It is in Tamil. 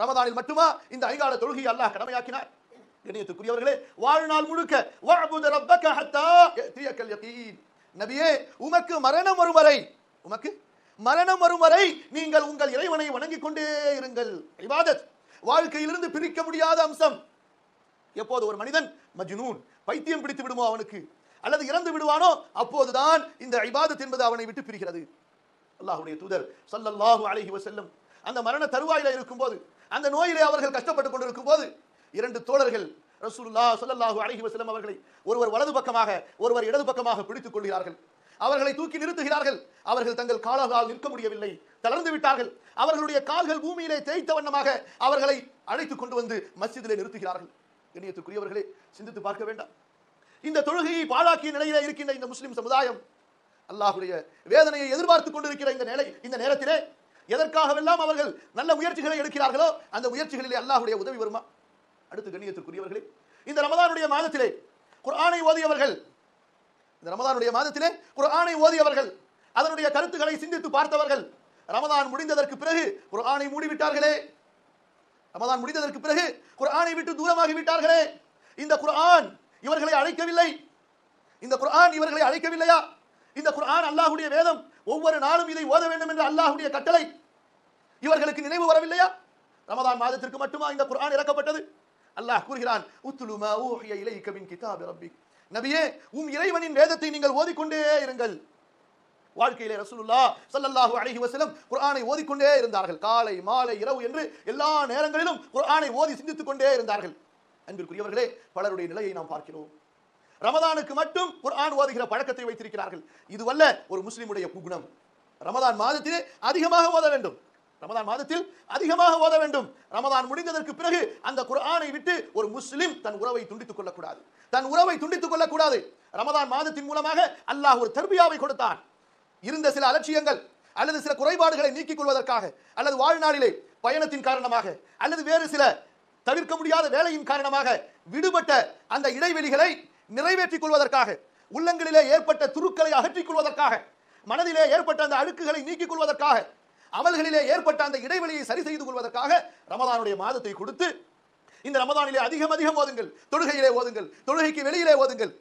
ரமதானில் மட்டுமா இந்த ஐங்கால தொழுகையை அல்லாஹ் கடமையாக்கினார்? கண்ணியத்துக்குரியவர்களே, வாழ்நாள் முழுக்க வஅபுது ரப்பக ஹத்தா யஅதியகல் யகீன், நபியே உமக்கு மரணம் வரும் வரை நீங்கள் உங்கள் இறைவனை வணங்கிக் கொண்டே இருங்கள். இபாதத் வாழ்க்கையிலிருந்து பிரிக்க முடியாத அம்சம். எப்போது ஒரு மனிதன் மஜ்னூன் பைத்தியம் பிடித்து விடுமோ அவனுக்கு, அல்லது இறந்து விடுவானோ அப்போதுதான் இந்த இபாதத் என்பது அவனை விட்டு பிரிகிறது. அல்லாஹ்வுடைய தூதர் ஸல்லல்லாஹு அலைஹி வஸல்லம் அந்த மரண தருவாயில இருக்கும்போது, அந்த நோயிலே அவர்கள் கஷ்டப்பட்டுக் கொண்டிருக்கும் போது, இரண்டு தோழர்கள் ரசூலுல்லாஹ் ஸல்லல்லாஹு அலைஹி வஸல்லம் அவர்களை ஒருவர் வலது பக்கமாக ஒருவர் இடது பக்கமாக பிடித்துக் கொள்கிறார்கள். அவர்களை தூக்கி நிறுத்துகிறார்கள். அவர்கள் தங்கள் கால்களால் நிற்க முடியவில்லை, தளர்ந்து விட்டார்கள். அவர்களுடைய கால்கள் பூமியிலே தேய்த்த வண்ணமாக அவர்களை அழைத்துக் கொண்டு வந்து மஸ்ஜிதிலே நிறுத்துகிறார்கள். கண்ணியத்துக்குரியவர்களே, சிந்தித்து பார்க்க வேண்டாம்? இந்த தொழுகையை பாழாக்கிய நிலையிலே இருக்கின்ற இந்த முஸ்லிம் சமுதாயம் அல்லாஹ்வுடைய வேதனையை எதிர்பார்த்துக் கொண்டிருக்கிற இந்த நேரத்திலே எதற்காகவெல்லாம் அவர்கள் நல்ல முயற்சிகளை எடுக்கிறார்களோ அந்த முயற்சிகளிலே அல்லாஹ்வுடைய உதவி வருமா? அடுத்து கண்ணியத்துக்குரியவர்களே, இந்த ரமதானுடைய மாதத்திலே குர்ஆனை ஓதியவர்கள், அதனுடைய கருத்துக்களை சிந்தித்து பார்த்தவர்கள், ரமதான் முடிந்ததற்கு பிறகு குர்ஆனை மூடிவிட்டார்களே, ரமதான் முடிந்ததற்கு பிறகு குர்ஆனை விட்டு தூரமாகி விட்டார்களே. இந்த குர்ஆன் இவர்களை அழைக்கவில்லை. இந்த குர்ஆன் இவர்களை அழைக்கவில்லையா? இந்த குர்ஆன் அல்லாஹ்வுடைய வேதம், ஒவ்வொரு நாளும் இதை ஓத வேண்டும் என்ற அல்லாஹ்வுடைய கட்டளை இவர்களுக்கு நினைவு வரவில்லையா? ரமதான் மாதத்திற்கு மட்டுமா இந்த குர்ஆன் இறக்கப்பட்டது? அல்லாஹ் கூறுகிறான், உத்லு மா ஊஹிய இலைக மின் கிதாபி ரப்பிக், நபியே உம் இறைவனின் வேதத்தை நீங்கள் ஓதிக்கொண்டே இருங்கள். வாழ்க்கையிலே ரசூலுல்லாஹ் ஸல்லல்லாஹு அலைஹி வஸல்லம் குர்ஆனை ஓதிக்கொண்டே இருந்தார்கள். காலை மாலை இரவு என்று எல்லா நேரங்களிலும் குர்ஆனை ஓதி சிந்தித்துக் கொண்டே இருந்தார்கள். அன்பிற்குரியவர்களே, பலருடைய நிலையை நாம் பார்க்கிறோம். ரமதானுக்கு மட்டும் குர்ஆன் ஓதுகிற பழக்கத்தை வைத்திருக்கிறார்கள். இதுவல்ல ஒரு முஸ்லிமுடைய குணம். ரமதான் மாதத்திலே அதிகமாக ஓத வேண்டும். ரமதான் முடிந்ததற்கு பிறகு அந்த குர்ஆனை விட்டு ஒரு முஸ்லிம் தன் உறவை துண்டித்துக் கொள்ளக்கூடாது. ரமதான் மாதத்தின் மூலமாக அல்லாஹ் ஒரு தர்பியாவை கொடுத்தான். இருந்த சில அலட்சியங்கள் அல்லது சில குறைபாடுகளை நீக்கிக் கொள்வதற்காக, அல்லது வாழ்நாளிலே பயணத்தின் காரணமாக, அல்லது வேறு சில தவிர்க்க முடியாத வேலையின் காரணமாக விடுபட்ட அந்த இடைவெளிகளை நிறைவேற்றிக் கொள்வதற்காக, உள்ளங்களிலே ஏற்பட்ட துருக்களை அகற்றிக் கொள்வதற்காக, மனதிலே ஏற்பட்ட அந்த அழுக்குகளை நீக்கிக் கொள்வதற்காக, அமல்களிலே ஏற்பட்ட அந்த இடைவெளியை சரி செய்து கொள்வதற்காக ரமதானுடைய மாதத்தை கொடுத்து, இந்த ரமதானிலே அதிகம் ஓதுங்கள், தொழுகையிலே ஓதுங்கள், தொழுகைக்கு வெளியிலே ஓதுங்கள்.